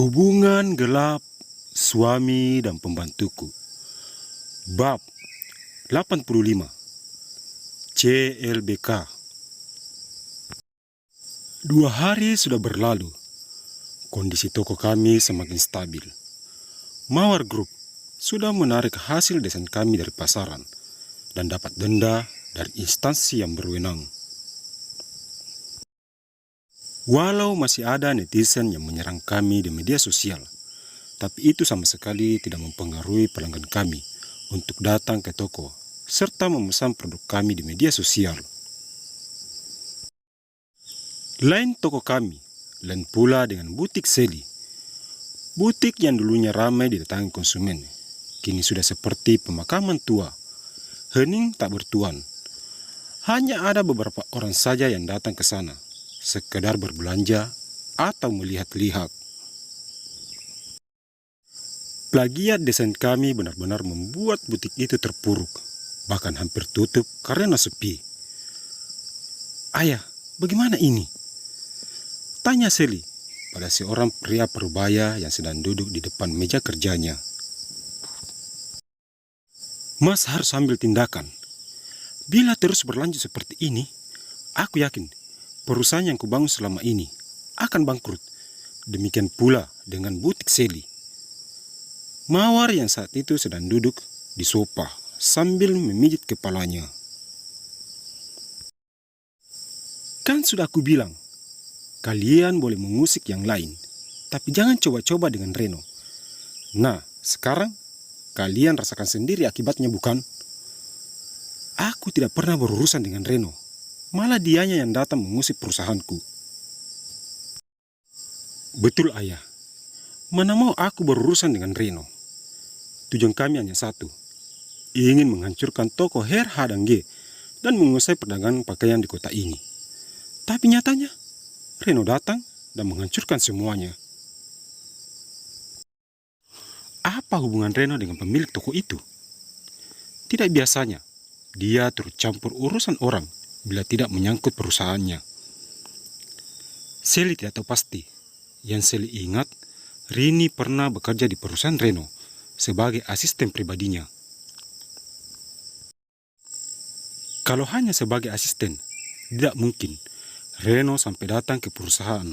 Hubungan gelap suami dan pembantuku. Bab 85 CLBK. 2 hari sudah berlalu. Kondisi toko kami semakin stabil. Mawar Group sudah menarik hasil desain kami dari pasaran dan dapat denda dari instansi yang berwenang. Walau masih ada netizen yang menyerang kami di media sosial, tapi itu sama sekali tidak mempengaruhi pelanggan kami untuk datang ke toko serta memesan produk kami di media sosial. Lain toko kami, lain pula dengan butik Seli. Butik yang dulunya ramai didatangi konsumen, kini sudah seperti pemakaman tua. Hening tak bertuan. Hanya ada beberapa orang saja yang datang ke sana, sekedar berbelanja atau melihat-lihat. Plagiat desain kami benar-benar membuat butik itu terpuruk, bahkan hampir tutup karena sepi. "Ayah, bagaimana ini?" tanya Seli pada seorang pria parubaya yang sedang duduk di depan meja kerjanya. "Mas harus ambil tindakan. Bila terus berlanjut seperti ini, aku yakin perusahaan yang kubangun selama ini akan bangkrut. Demikian pula dengan butik Seli." Mawar yang saat itu sedang duduk di sofa sambil memijit kepalanya. "Kan sudah aku bilang, kalian boleh mengusik yang lain, tapi jangan coba-coba dengan Reno. Nah, sekarang kalian rasakan sendiri akibatnya, bukan? Aku tidak pernah berurusan dengan Reno. Malah dianya yang datang mengusik perusahaanku." "Betul, Ayah. Mana mau aku berurusan dengan Reno. Tujuan kami hanya satu, ingin menghancurkan toko Her Hadang G dan menguasai perdagangan pakaian di kota ini. Tapi nyatanya, Reno datang dan menghancurkan semuanya." "Apa hubungan Reno dengan pemilik toko itu?" "Tidak biasanya, dia turut campur urusan orang bila tidak menyangkut perusahaannya." Seli tidak tahu pasti. Yang Seli ingat, Rini pernah bekerja di perusahaan Reno sebagai asisten pribadinya. Kalau hanya sebagai asisten, tidak mungkin Reno sampai datang ke perusahaan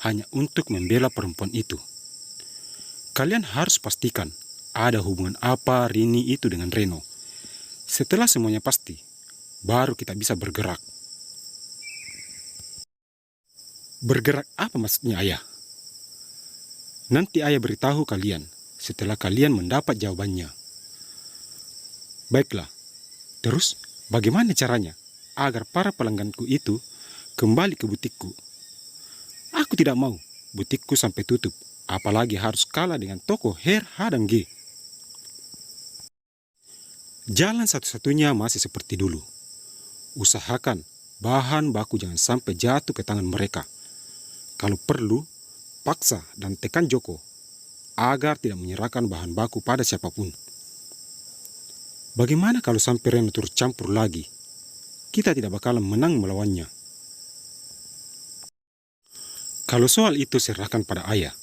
hanya untuk membela perempuan itu. Kalian harus pastikan ada hubungan apa Rini itu dengan Reno. Setelah semuanya pasti, baru kita bisa bergerak." "Bergerak apa maksudnya, Ayah?" "Nanti Ayah beritahu kalian setelah kalian mendapat jawabannya." "Baiklah, terus bagaimana caranya agar para pelangganku itu kembali ke butikku? Aku tidak mau butikku sampai tutup, apalagi harus kalah dengan toko Her Hadang G." "Jalan satu-satunya masih seperti dulu. Usahakan bahan baku jangan sampai jatuh ke tangan mereka. Kalau perlu, paksa dan tekan Joko agar tidak menyerahkan bahan baku pada siapapun. Bagaimana kalau sampai Reno turut campur lagi? Kita tidak bakalan menang melawannya." "Kalau soal itu serahkan pada Ayah.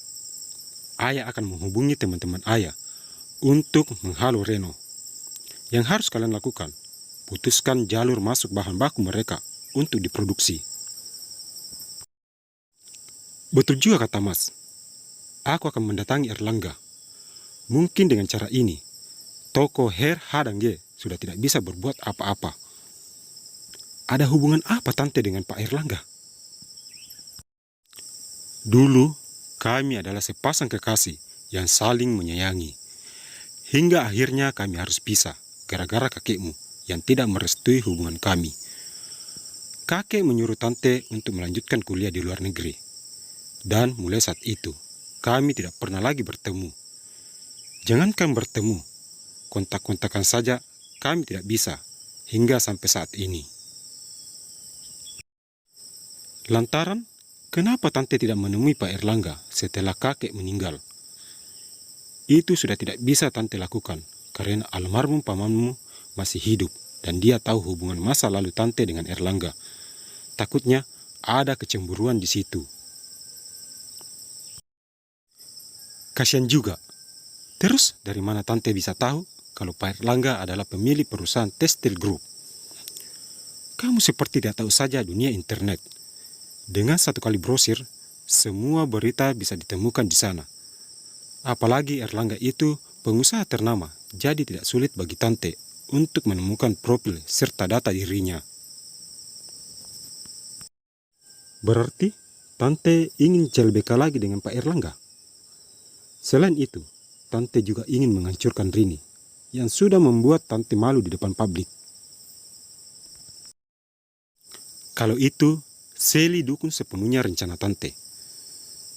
Ayah akan menghubungi teman-teman Ayah untuk menghalau Reno. Yang harus kalian lakukan, putuskan jalur masuk bahan baku mereka untuk diproduksi." "Betul juga kata Mas. Aku akan mendatangi Erlangga. Mungkin dengan cara ini, toko Her Hadang G sudah tidak bisa berbuat apa-apa." "Ada hubungan apa Tante dengan Pak Erlangga?" "Dulu, kami adalah sepasang kekasih yang saling menyayangi. Hingga akhirnya kami harus pisah gara-gara kakekmu yang tidak merestui hubungan kami. Kakek menyuruh Tante untuk melanjutkan kuliah di luar negeri. Dan mulai saat itu, kami tidak pernah lagi bertemu. Jangankan bertemu, kontak-kontakan saja kami tidak bisa hingga sampai saat ini." "Lantaran, kenapa Tante tidak menemui Pak Erlangga setelah kakek meninggal?" "Itu sudah tidak bisa Tante lakukan karena almarhum pamanmu masih hidup dan dia tahu hubungan masa lalu Tante dengan Erlangga. Takutnya ada kecemburuan di situ." Kasian juga. Terus dari mana Tante bisa tahu kalau Pak Erlangga adalah pemilik perusahaan Tekstil Group? Kamu seperti tidak tahu saja dunia internet. Dengan satu kali brosir, semua berita bisa ditemukan di sana. Apalagi Erlangga itu pengusaha ternama, jadi tidak sulit bagi Tante untuk menemukan profil serta data dirinya. Berarti Tante ingin CLBK lagi dengan Pak Erlangga? Selain itu, Tante juga ingin menghancurkan Rini yang sudah membuat Tante malu di depan publik. Kalau itu, Sally dukung sepenuhnya rencana Tante.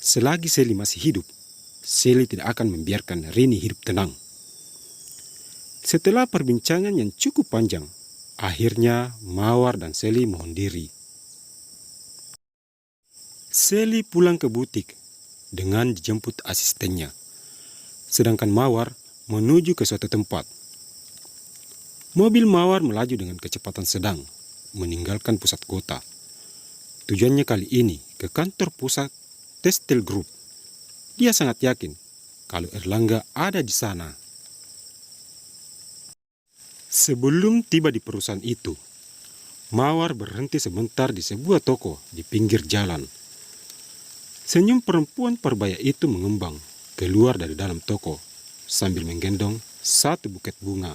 Selagi Sally masih hidup, Sally tidak akan membiarkan Rini hidup tenang. Setelah perbincangan yang cukup panjang, akhirnya Mawar dan Sally mohon diri. Sally pulang ke butik dengan dijemput asistennya, sedangkan Mawar menuju ke suatu tempat. Mobil Mawar melaju dengan kecepatan sedang, meninggalkan pusat kota. Tujuannya kali ini ke kantor pusat Tekstil Group. Dia sangat yakin kalau Erlangga ada di sana. Sebelum tiba di perusahaan itu, Mawar berhenti sebentar di sebuah toko di pinggir jalan. Senyum perempuan parubaya itu mengembang keluar dari dalam toko sambil menggendong satu buket bunga.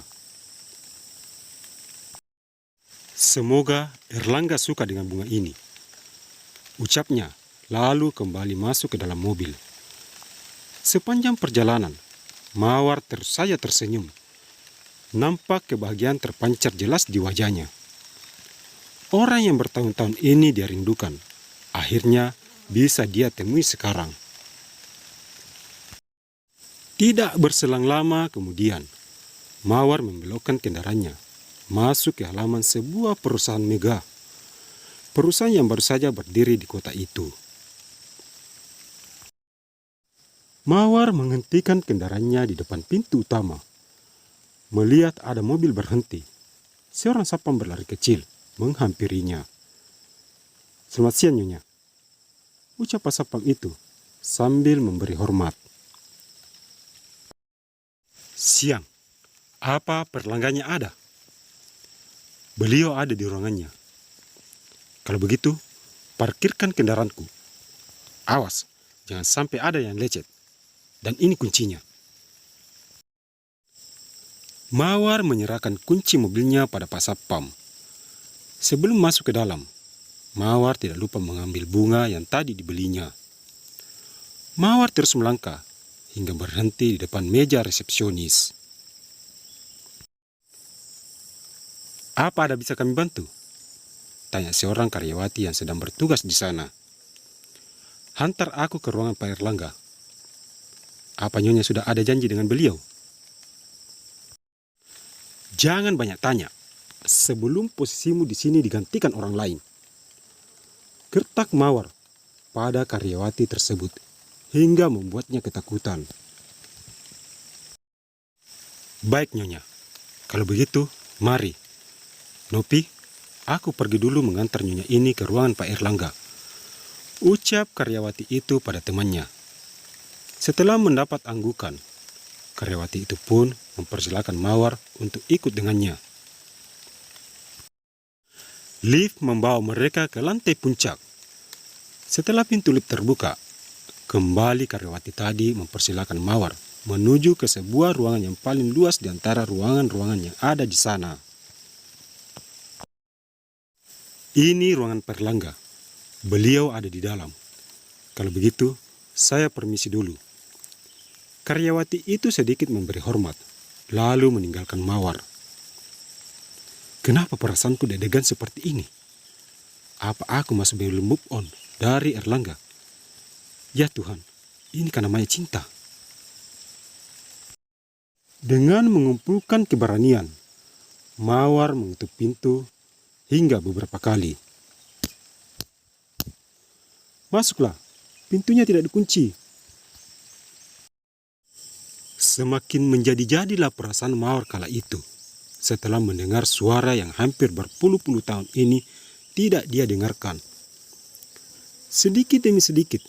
Semoga Erlangga suka dengan bunga ini, ucapnya, lalu kembali masuk ke dalam mobil. Sepanjang perjalanan, Mawar terus saja tersenyum. Nampak kebahagiaan terpancar jelas di wajahnya. Orang yang bertahun-tahun ini dia rindukan, akhirnya bisa dia temui sekarang. Tidak berselang lama kemudian, Mawar membelokkan kendaraannya, masuk ke halaman sebuah perusahaan mega. Perusahaan yang baru saja berdiri di kota itu. Mawar menghentikan kendaraannya di depan pintu utama. Melihat ada mobil berhenti, seorang sapam berlari kecil menghampirinya. "Selamat siang, Nyonya," ucap sapam itu sambil memberi hormat. "Siang, apa Erlangganya ada?" "Beliau ada di ruangannya." "Kalau begitu, parkirkan kendaraanku. Awas, jangan sampai ada yang lecet. Dan ini kuncinya." Mawar menyerahkan kunci mobilnya pada Pak Sapam. Sebelum masuk ke dalam, Mawar tidak lupa mengambil bunga yang tadi dibelinya. Mawar terus melangkah hingga berhenti di depan meja resepsionis. "Apa ada bisa kami bantu?" tanya seorang karyawati yang sedang bertugas di sana. "Hantar aku ke ruangan Pak Erlangga." "Apa Nyonya sudah ada janji dengan beliau?" "Jangan banyak tanya, sebelum posisimu di sini digantikan orang lain." Gertak Mawar pada karyawati tersebut hingga membuatnya ketakutan. "Baik Nyonya, kalau begitu mari. Nopi, aku pergi dulu mengantar Nyonya ini ke ruangan Pak Erlangga," ucap karyawati itu pada temannya. Setelah mendapat anggukan, karyawati itu pun mempersilahkan Mawar untuk ikut dengannya. Lift membawa mereka ke lantai puncak. Setelah pintu lift terbuka, kembali karyawati tadi mempersilahkan Mawar menuju ke sebuah ruangan yang paling luas di antara ruangan-ruangan yang ada di sana. "Ini ruangan Erlangga. Beliau ada di dalam. Kalau begitu, saya permisi dulu." Karyawati itu sedikit memberi hormat, lalu meninggalkan Mawar. Kenapa perasaanku deg-degan seperti ini? Apa aku masih belum move on dari Erlangga? Ya Tuhan, ini kan namanya cinta. Dengan mengumpulkan keberanian, Mawar mengetuk pintu hingga beberapa kali. "Masuklah, pintunya tidak dikunci." Semakin menjadi-jadilah perasaan Mawar kala itu, setelah mendengar suara yang hampir berpuluh-puluh tahun ini tidak dia dengarkan. Sedikit demi sedikit,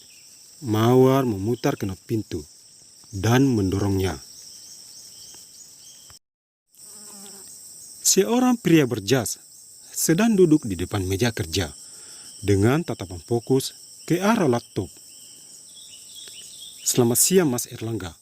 Mawar memutar kenop pintu. dan mendorongnya. Seorang pria berjas sedang duduk di depan meja kerja dengan tatapan fokus ke arah laptop. "Selamat siang, Mas Erlangga,"